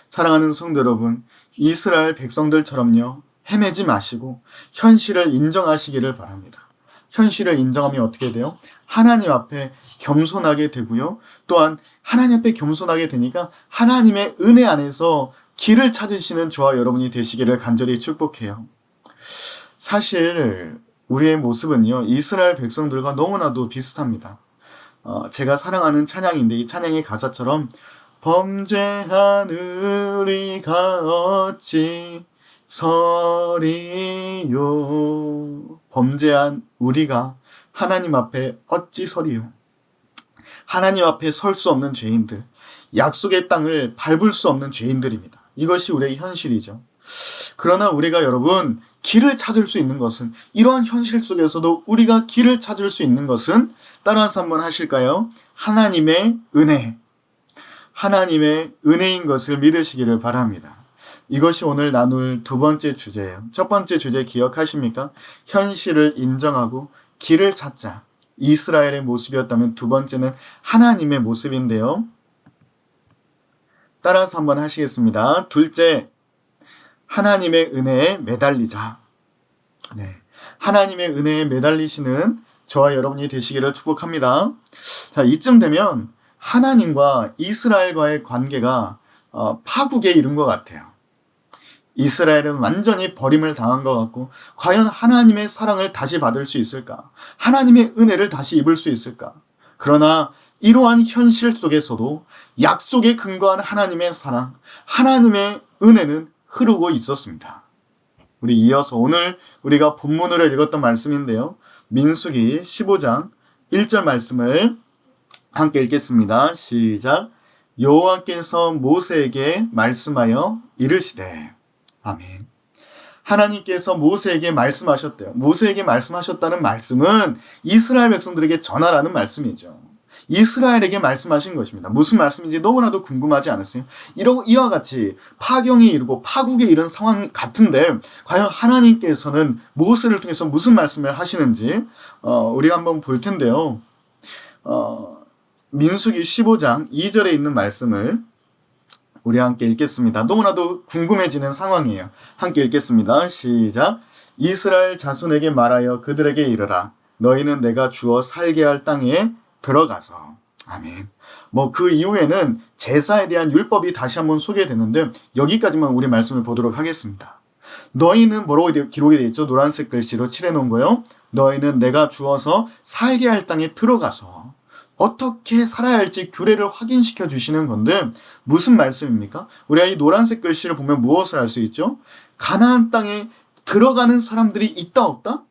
사랑하는 성도 여러분, 이스라엘 백성들처럼요, 헤매지 마시고 현실을 인정하시기를 바랍니다. 현실을 인정하면 어떻게 돼요? 하나님 앞에 겸손하게 되고요. 또한 하나님 앞에 겸손하게 되니까 하나님의 은혜 안에서 길을 찾으시는 저와 여러분이 되시기를 간절히 축복해요. 사실 우리의 모습은요, 이스라엘 백성들과 너무나도 비슷합니다. 제가 사랑하는 찬양인데 이 찬양의 가사처럼 범죄한 우리가 어찌 서리요. 범죄한 우리가 하나님 앞에 어찌 서리요. 하나님 앞에 설 수 없는 죄인들, 약속의 땅을 밟을 수 없는 죄인들입니다. 이것이 우리의 현실이죠. 그러나 우리가 여러분 길을 찾을 수 있는 것은, 이러한 현실 속에서도 우리가 길을 찾을 수 있는 것은, 따라서 한번 하실까요? 하나님의 은혜, 하나님의 은혜인 것을 믿으시기를 바랍니다. 이것이 오늘 나눌 두 번째 주제예요. 첫 번째 주제 기억하십니까? 현실을 인정하고 길을 찾자. 이스라엘의 모습이었다면 두 번째는 하나님의 모습인데요. 따라서 한번 하시겠습니다. 둘째, 하나님의 은혜에 매달리자. 네. 하나님의 은혜에 매달리시는 저와 여러분이 되시기를 축복합니다. 자, 이쯤 되면 하나님과 이스라엘과의 관계가 파국에 이른 것 같아요. 이스라엘은 완전히 버림을 당한 것 같고, 과연 하나님의 사랑을 다시 받을 수 있을까? 하나님의 은혜를 다시 입을 수 있을까? 그러나 이러한 현실 속에서도 약속에 근거한 하나님의 사랑, 하나님의 은혜는 흐르고 있었습니다. 우리 이어서 오늘 우리가 본문으로 읽었던 말씀인데요, 민수기 15장 1절 말씀을 함께 읽겠습니다. 시작. 여호와께서 모세에게 말씀하여 이르시되. 아멘. 하나님께서 모세에게 말씀하셨대요. 모세에게 말씀하셨다는 말씀은 이스라엘 백성들에게 전하라는 말씀이죠. 이스라엘에게 말씀하신 것입니다. 무슨 말씀인지 너무나도 궁금하지 않으세요? 이와 같이 파경이 이르고 파국에 이른 상황 같은데 과연 하나님께서는 모세를 통해서 무슨 말씀을 하시는지 우리가 한번 볼 텐데요. 민수기 15장 2절에 있는 말씀을 우리 함께 읽겠습니다. 너무나도 궁금해지는 상황이에요. 함께 읽겠습니다. 시작. 이스라엘 자손에게 말하여 그들에게 이르라. 너희는 내가 주어 살게 할 땅에 들어가서. 아멘. 그 이후에는 제사에 대한 율법이 다시 한번 소개되는데 여기까지만 우리 말씀을 보도록 하겠습니다. 너희는 뭐라고 기록이 되어 있죠? 노란색 글씨로 칠해놓은 거요. 너희는 내가 주어서 살게 할 땅에 들어가서 어떻게 살아야 할지 규례를 확인시켜 주시는 건데 무슨 말씀입니까? 우리가 이 노란색 글씨를 보면 무엇을 알 수 있죠? 가나안 땅에 들어가는 사람들이 있다 없다?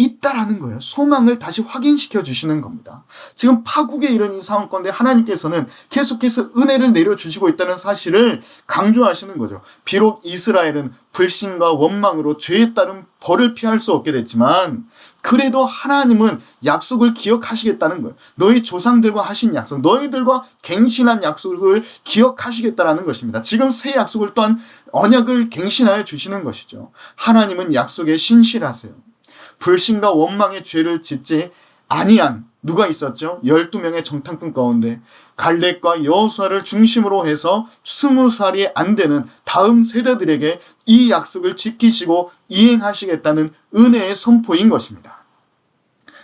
있다라는 거예요. 소망을 다시 확인시켜 주시는 겁니다. 지금 파국에 이른 이 상황 가운데 하나님께서는 계속해서 은혜를 내려주시고 있다는 사실을 강조하시는 거죠. 비록 이스라엘은 불신과 원망으로 죄에 따른 벌을 피할 수 없게 됐지만 그래도 하나님은 약속을 기억하시겠다는 거예요. 너희 조상들과 하신 약속, 너희들과 갱신한 약속을 기억하시겠다는 것입니다. 지금 새 약속을 또한 언약을 갱신하여 주시는 것이죠. 하나님은 약속에 신실하세요. 불신과 원망의 죄를 짓지 아니한 누가 있었죠? 12명의 정탐꾼 가운데 갈렙과 여호수아를 중심으로 해서 20살이 안 되는 다음 세대들에게 이 약속을 지키시고 이행하시겠다는 은혜의 선포인 것입니다.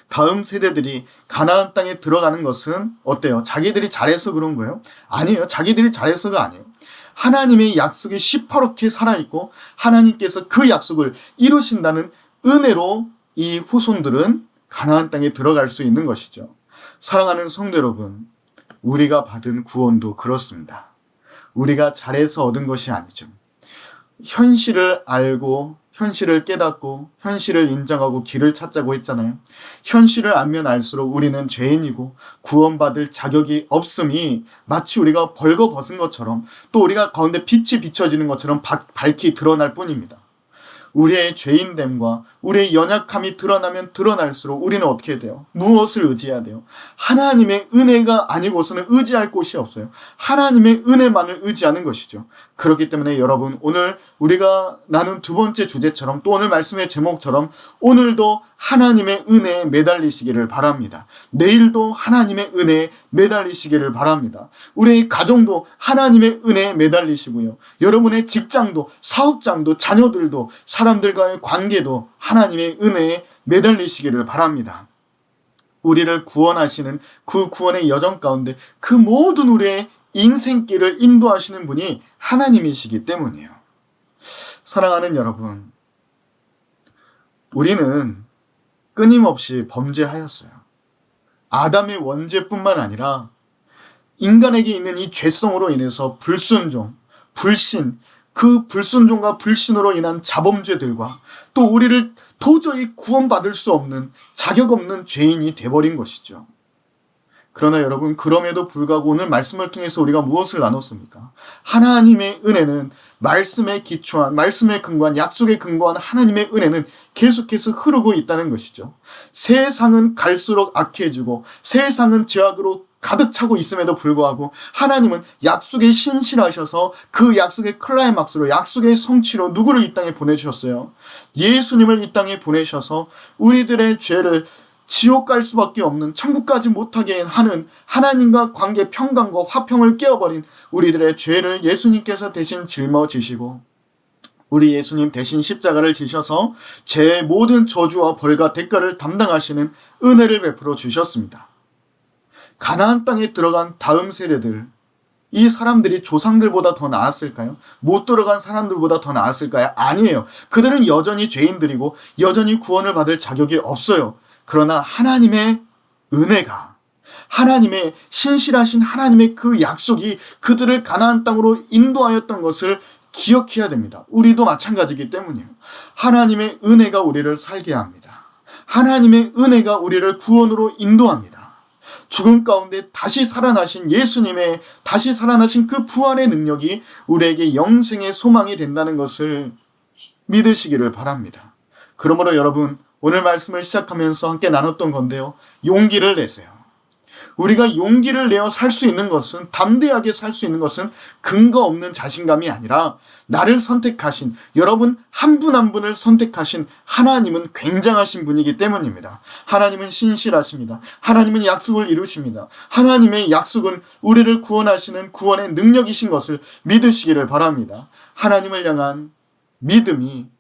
다음 세대들이 가나안 땅에 들어가는 것은 어때요? 자기들이 잘해서 그런 거예요? 아니에요. 자기들이 잘해서가 아니에요. 하나님의 약속이 시퍼렇게 살아있고 하나님께서 그 약속을 이루신다는 은혜로 이 후손들은 가나안 땅에 들어갈 수 있는 것이죠. 사랑하는 성도 여러분, 우리가 받은 구원도 그렇습니다. 우리가 잘해서 얻은 것이 아니죠. 현실을 알고 현실을 깨닫고 현실을 인정하고 길을 찾자고 했잖아요. 현실을 알면 알수록 우리는 죄인이고 구원받을 자격이 없음이 마치 우리가 벌거벗은 것처럼 또 우리가 가운데 빛이 비춰지는 것처럼 밝히 드러날 뿐입니다. 우리의 죄인됨과 우리의 연약함이 드러나면 드러날수록 우리는 어떻게 돼요? 무엇을 의지해야 돼요? 하나님의 은혜가 아니고서는 의지할 곳이 없어요. 하나님의 은혜만을 의지하는 것이죠. 그렇기 때문에 여러분, 오늘 우리가 나눈 두 번째 주제처럼 또 오늘 말씀의 제목처럼 오늘도 하나님의 은혜에 매달리시기를 바랍니다. 내일도 하나님의 은혜에 매달리시기를 바랍니다. 우리의 가정도 하나님의 은혜에 매달리시고요. 여러분의 직장도 사업장도 자녀들도 사람들과의 관계도 하나님의 은혜에 매달리시기를 바랍니다. 우리를 구원하시는 그 구원의 여정 가운데 그 모든 우리의 인생길을 인도하시는 분이 하나님이시기 때문이에요. 사랑하는 여러분, 우리는 끊임없이 범죄하였어요. 아담의 원죄뿐만 아니라 인간에게 있는 이 죄성으로 인해서 불순종, 불신, 그 불순종과 불신으로 인한 자범죄들과 또 우리를 도저히 구원받을 수 없는 자격 없는 죄인이 돼버린 것이죠. 그러나 여러분, 그럼에도 불구하고 오늘 말씀을 통해서 우리가 무엇을 나눴습니까? 하나님의 은혜는 말씀에 기초한, 말씀에 근거한, 약속에 근거한 하나님의 은혜는 계속해서 흐르고 있다는 것이죠. 세상은 갈수록 악해지고 세상은 죄악으로 가득 차고 있음에도 불구하고 하나님은 약속에 신실하셔서 그 약속의 클라이막스로, 약속의 성취로 누구를 이 땅에 보내주셨어요? 예수님을 이 땅에 보내셔서 우리들의 죄를 지옥 갈 수밖에 없는, 천국 가지 못하게 하는 하나님과 관계 평강과 화평을 깨어버린 우리들의 죄를 예수님께서 대신 짊어지시고 우리 예수님 대신 십자가를 지셔서 죄의 모든 저주와 벌과 대가를 담당하시는 은혜를 베풀어 주셨습니다. 가나안 땅에 들어간 다음 세대들, 이 사람들이 조상들보다 더 나았을까요? 못 들어간 사람들보다 더 나았을까요? 아니에요. 그들은 여전히 죄인들이고 여전히 구원을 받을 자격이 없어요. 그러나 하나님의 은혜가, 하나님의 신실하신 하나님의 그 약속이 그들을 가나안 땅으로 인도하였던 것을 기억해야 됩니다. 우리도 마찬가지이기 때문이에요. 하나님의 은혜가 우리를 살게 합니다. 하나님의 은혜가 우리를 구원으로 인도합니다. 죽음 가운데 다시 살아나신 예수님의 다시 살아나신 그 부활의 능력이 우리에게 영생의 소망이 된다는 것을 믿으시기를 바랍니다. 그러므로 여러분, 오늘 말씀을 시작하면서 함께 나눴던 건데요. 용기를 내세요. 우리가 용기를 내어 살 수 있는 것은, 담대하게 살 수 있는 것은 근거 없는 자신감이 아니라 나를 선택하신, 여러분 한 분 한 분을 선택하신 하나님은 굉장하신 분이기 때문입니다. 하나님은 신실하십니다. 하나님은 약속을 이루십니다. 하나님의 약속은 우리를 구원하시는 구원의 능력이신 것을 믿으시기를 바랍니다. 하나님을 향한 믿음이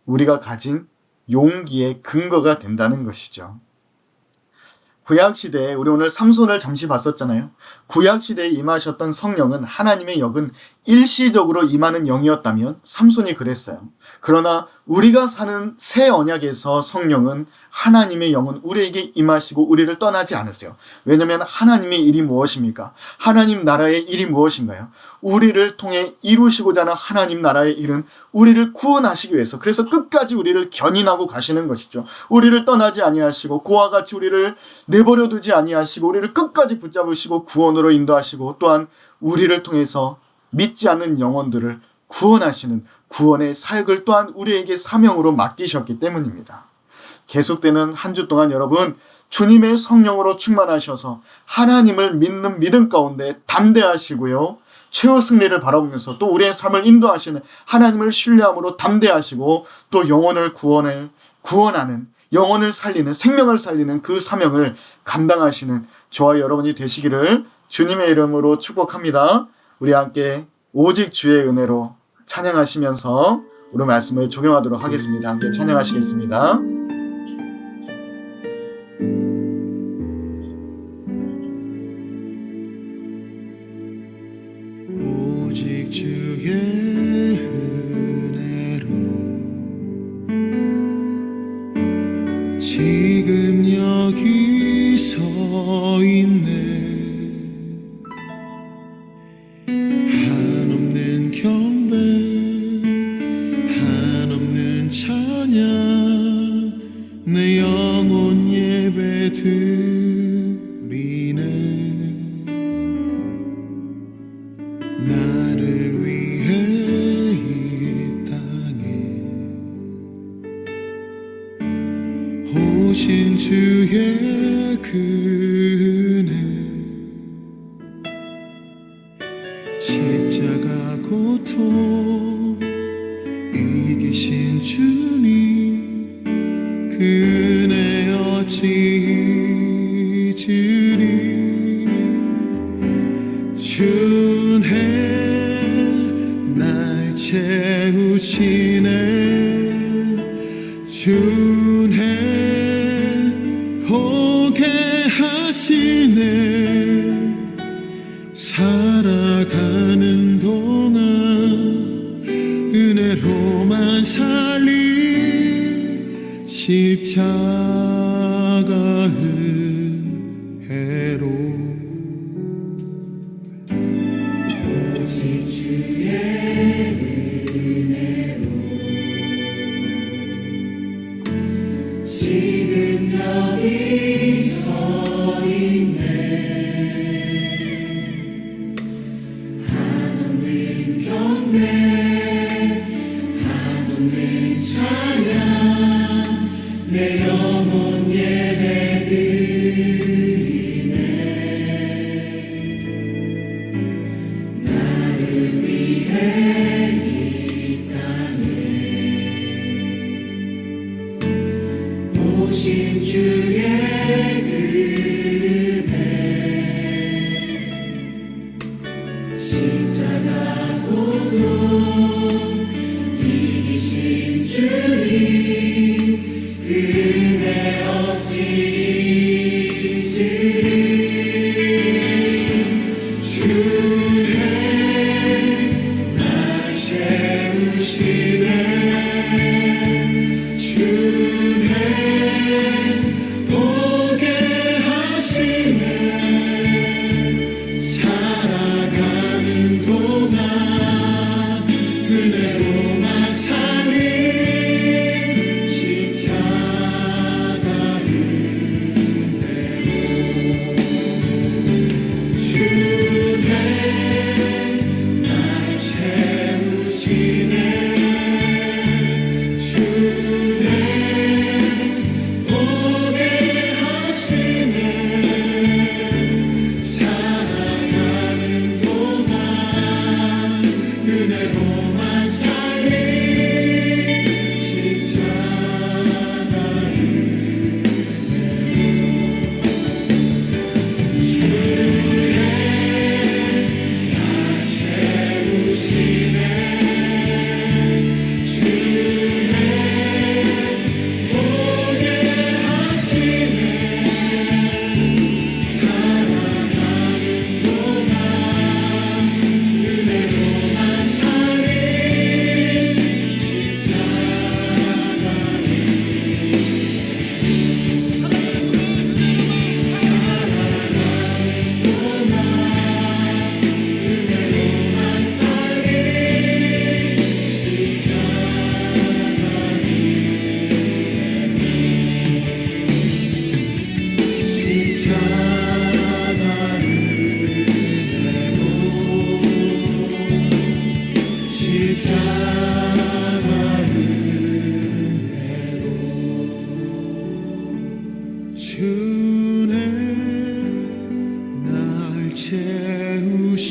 우리가 가진 용기의 근거가 된다는 것이죠. 구약시대에 우리 오늘 삼손을 잠시 봤었잖아요. 구약시대에 임하셨던 성령은 하나님의 영은 일시적으로 임하는 영이었다면 삼손이 그랬어요. 그러나 우리가 사는 새 언약에서 성령은 하나님의 영은 우리에게 임하시고 우리를 떠나지 않으세요. 왜냐하면 하나님의 일이 무엇입니까? 하나님 나라의 일이 무엇인가요? 우리를 통해 이루시고자 하는 하나님 나라의 일은 우리를 구원하시기 위해서, 그래서 끝까지 우리를 견인하고 가시는 것이죠. 우리를 떠나지 아니하시고 그와 같이 우리를 내버려 두지 아니하시고 우리를 끝까지 붙잡으시고 구원으로 인도하시고, 또한 우리를 통해서 믿지 않는 영혼들을 구원하시는 구원의 사역을 또한 우리에게 사명으로 맡기셨기 때문입니다. 계속되는 한 주 동안 여러분, 주님의 성령으로 충만하셔서 하나님을 믿는 믿음 가운데 담대하시고요, 최후 승리를 바라보면서 또 우리의 삶을 인도하시는 하나님을 신뢰함으로 담대하시고, 또 영혼을 구원하는, 영혼을 살리는, 생명을 살리는 그 사명을 감당하시는 저와 여러분이 되시기를 주님의 이름으로 축복합니다. 우리 함께 오직 주의 은혜로 찬양하시면서 우리 말씀을 적용하도록 하겠습니다. 함께 찬양하시겠습니다.
오직 주의 은혜로 지금 여기 서 있네. 한없는 경배, 한없는 찬양, 내 영혼 예배 드리네. 나를 위해 이 땅에 오신 주의 그 은혜, 십자가 고통 이기신 주님, 그 은혜 어찌 잊으리. 주네 날 채우시네. 주네 보게 하시네. 살아가는 동안 은혜로만 살리. 십자가 은혜로.
오직 주의 은혜로 지금 여기 서 있네. 한없는 경배, 한없는 찬양, 내 영혼 예배 드리네. 나를 위해 이 땅에 오신 주의 은혜, 십자가 고통 이기신 주님, 그 은혜 어찌 잊으리. 주네 날 채우시네. 주네 보게 하시네. 살아가는 동안 은혜로만 살리. 십자가 은혜로. 주네 날 채우시네.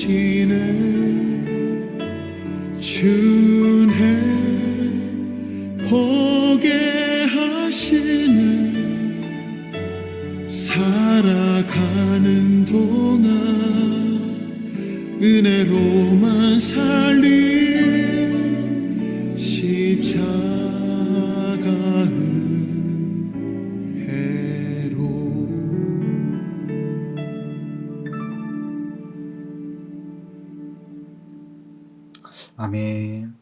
하시네 주네 보게 하시네 살아가는 동안 은혜로만 살린 십자가 은혜로
아멘.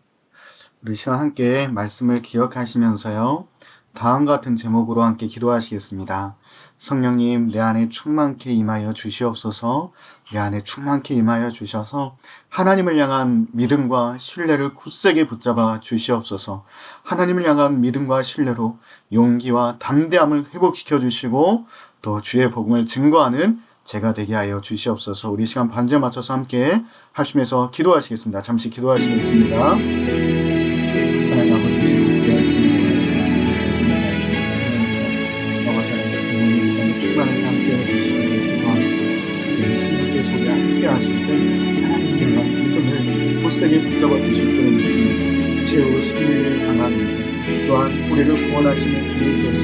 우리 시간 함께 말씀을 기억하시면서요. 다음 같은 제목으로 함께 기도하시겠습니다. 성령님, 내 안에 충만케 임하여 주시옵소서. 내 안에 충만케 임하여 주셔서 하나님을 향한 믿음과 신뢰를 굳세게 붙잡아 주시옵소서. 하나님을 향한 믿음과 신뢰로 용기와 담대함을 회복시켜 주시고 또 주의 복음을 증거하는 제가 되게 하여 주시옵소서. 우리 시간 반주에 맞춰서 함께 하시면서 기도하시겠습니다. 잠시 기도하시겠습니다. 하나님 아버지, 충만하게 함께 해주시고 하나님의 속에 함께 하실 때 하나님께 믿음을 굳세게 붙잡아 주실 줄을 믿습니다. 최후 승리를 당한 또한 우리를 구원하시는 주님께서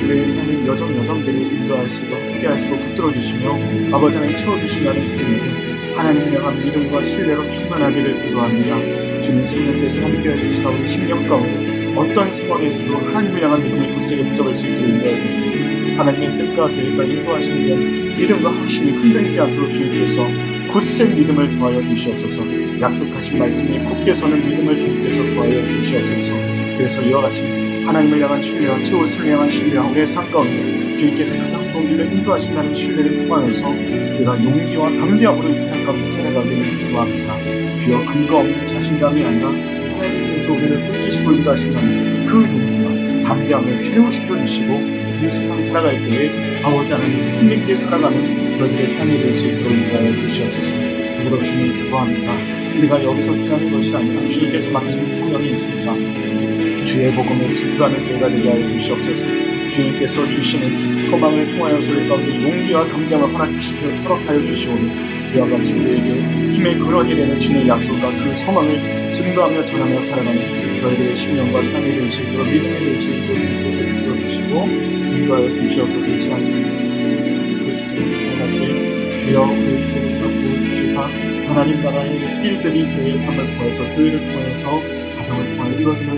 우리의 삶의 여정들을 인도하시고 함께하시고 붙들어 주시며 아버지 하나님 채워주시라는 그 믿음 하나님을 향한 믿음과 신뢰로 충만하기를 기도합니다. 주님 성령께서 함께해 주시다 우리 심령 가운데 어떤 상황에서도 하나님을 향한 믿음을 굳세게 붙잡을 수 있도록 인도해 주시고 하나님의 뜻과 계획과 인도하시는 데 믿음과 확신이 흔들리지 않도록 주님께서 굳센 믿음을 더하여 주시옵소서. 약속하신 말씀이 굳게 서는 믿음을 주님께서 더하여 주시옵소서. 그래서 이와 같이 하나님을 향한 신뢰와 최후 승리를 향한 신뢰와 우리의 삶 가운데 주님께서 가장 좋은 길을 인도하신다는 신뢰를 통하여서 우리가 용기와 담대함으로 이 세상 가운데 살아가기를 기도합니다. 주여 근거 없는 자신감이 아니라 하나님께서 우리를 꾸짖으시고 인도하신다는 그 용기와 담대함을 회복시켜 주시고 이 세상 살아갈 때에 아버지 하나님 힘있게 살아가는 너희들의 삶이 될 수 있도록 인도하여 주시옵소서. 그러므로 주님 기도합니다. 우리가 여기서 피하는 것이 아니라 주님께서 맡기는 사명이 있습니다. 주의 복음을 증거하는 저희가 되게 하여 주시옵소서. 주님께서 주시는 소망을 통하여 저희 가운데 용기와 담대함을 허락하여 주시오니 이와 같이 우리에게 힘의 근원이 되는 주님의 약속과 그 소망을 증거하며 전하며 살아가는 저희들의 신령과 삶이 될 수 있도록 믿음이 될 수 있도록 주님께서 이끌어주시고 인도하여 주시옵소서. 이 시간 주여 우리를 주시사 하나님 나라의 일들이 저희의 삶을 통해서 교회를 통해서 가정을 통하여 이루어지는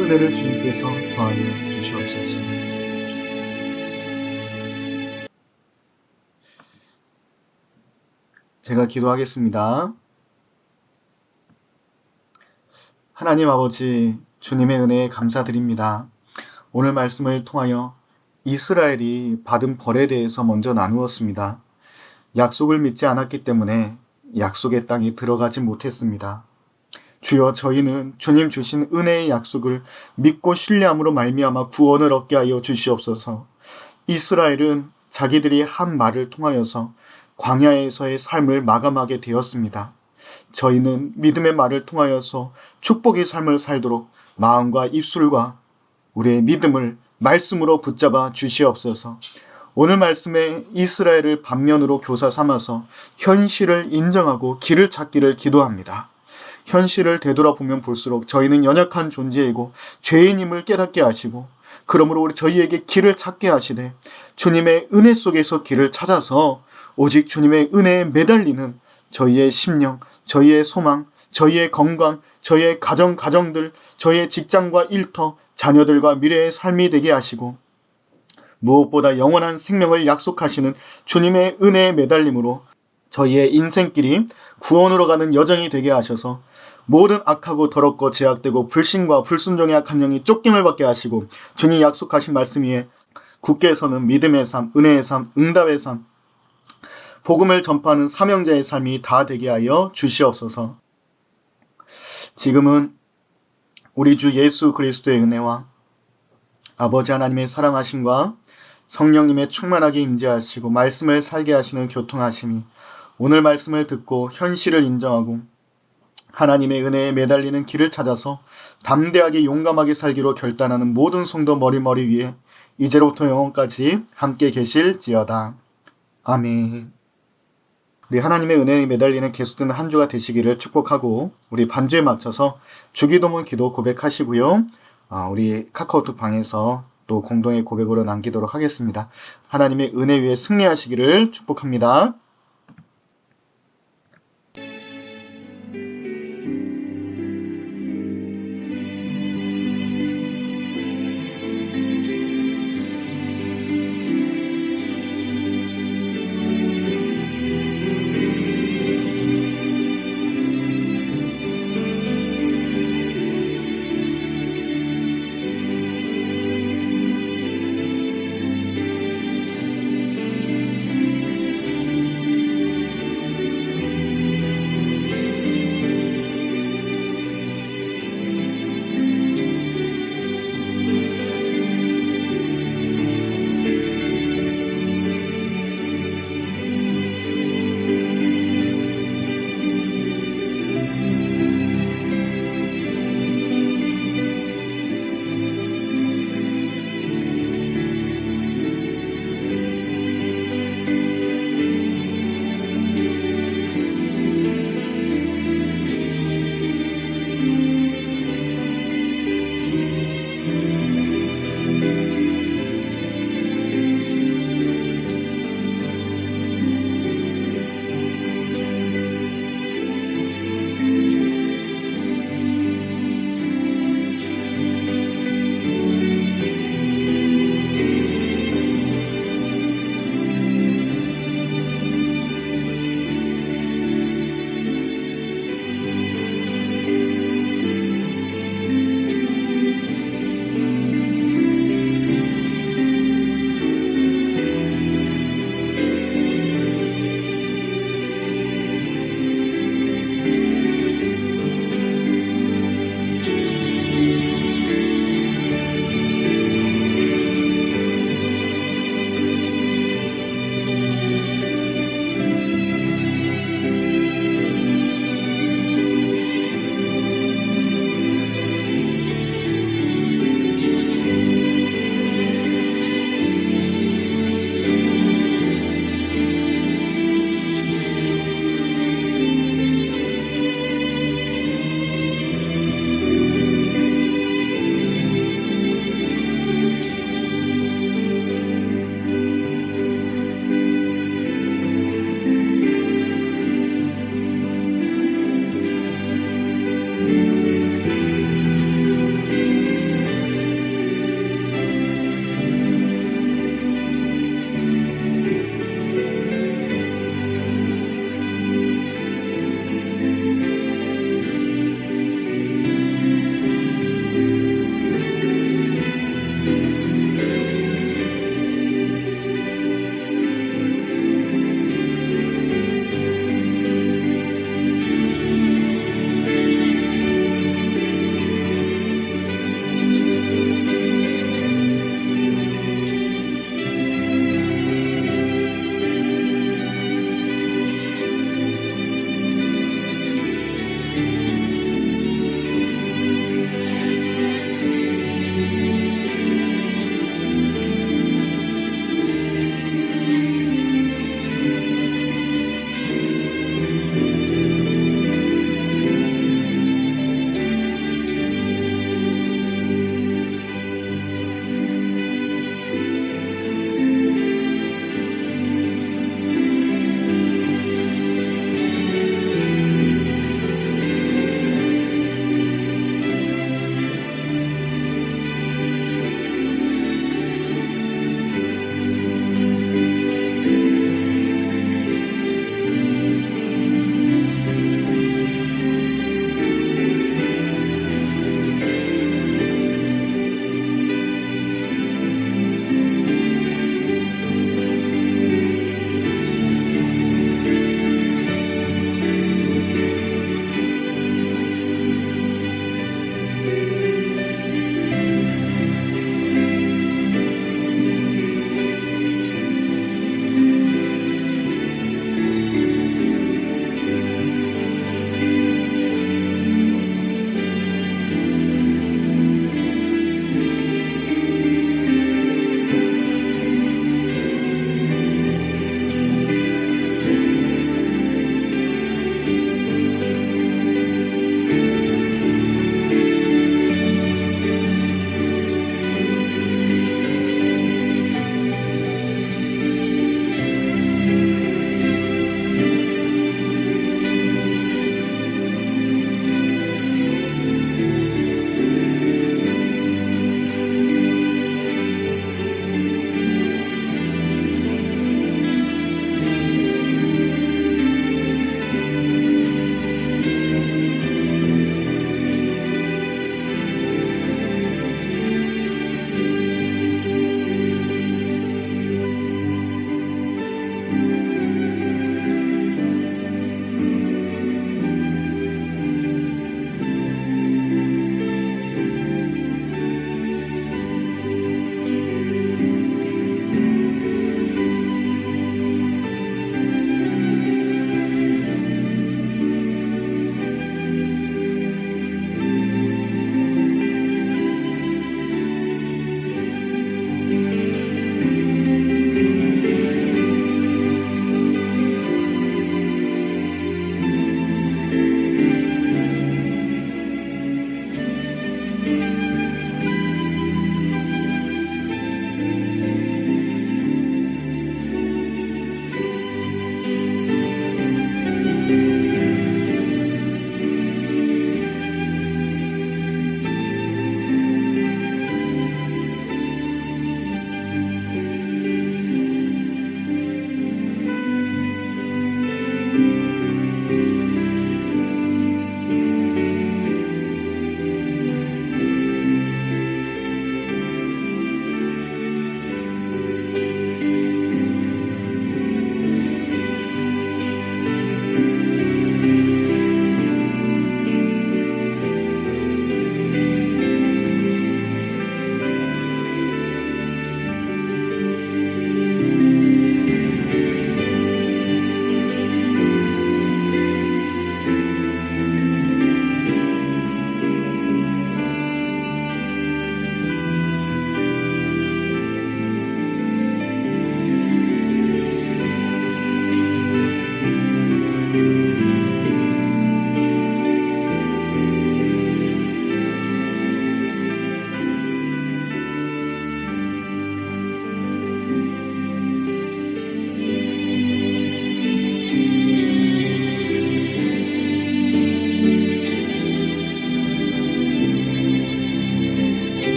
은혜를 주님께서 더하여 주시옵소서. 제가 기도하겠습니다. 하나님 아버지, 주님의 은혜에 감사드립니다. 오늘 말씀을 통하여 이스라엘이 받은 벌에 대해서 먼저 나누었습니다. 약속을 믿지 않았기 때문에 약속의 땅에 들어가지 못했습니다. 주여, 저희는 주님 주신 은혜의 약속을 믿고 신뢰함으로 말미암아 구원을 얻게 하여 주시옵소서. 이스라엘은 자기들이 한 말을 통하여서 광야에서의 삶을 마감하게 되었습니다. 저희는 믿음의 말을 통하여서 축복의 삶을 살도록 마음과 입술과 우리의 믿음을 말씀으로 붙잡아 주시옵소서. 오늘 말씀에 이스라엘을 반면으로 교사 삼아서 현실을 인정하고 길을 찾기를 기도합니다. 현실을 되돌아보면 볼수록 저희는 연약한 존재이고 죄인임을 깨닫게 하시고 그러므로 우리 저희에게 길을 찾게 하시되 주님의 은혜 속에서 길을 찾아서 오직 주님의 은혜에 매달리는 저희의 심령, 저희의 소망, 저희의 건강, 저희의 가정들, 저희의 직장과 일터, 자녀들과 미래의 삶이 되게 하시고 무엇보다 영원한 생명을 약속하시는 주님의 은혜에 매달림으로 저희의 인생길이 구원으로 가는 여정이 되게 하셔서 모든 악하고 더럽고 제약되고 불신과 불순종의 악한 영이 쫓김을 받게 하시고 주님 약속하신 말씀 위에 굳게 서는 믿음의 삶, 은혜의 삶, 응답의 삶, 복음을 전파하는 사명자의 삶이 다 되게 하여 주시옵소서. 지금은 우리 주 예수 그리스도의 은혜와 아버지 하나님의 사랑하심과 성령님의 충만하게 임재하시고 말씀을 살게 하시는 교통하심이 오늘 말씀을 듣고 현실을 인정하고 하나님의 은혜에 매달리는 길을 찾아서 담대하게 용감하게 살기로 결단하는 모든 성도 머리 위에 이제로부터 영원까지 함께 계실지어다. 아멘. 우리 하나님의 은혜에 매달리는 계속되는 한 주가 되시기를 축복하고 우리 반주에 맞춰서 주기도문 기도 고백하시고요. 우리 카카오톡 방에서 또 공동의 고백으로 남기도록 하겠습니다. 하나님의 은혜 위에 승리하시기를 축복합니다.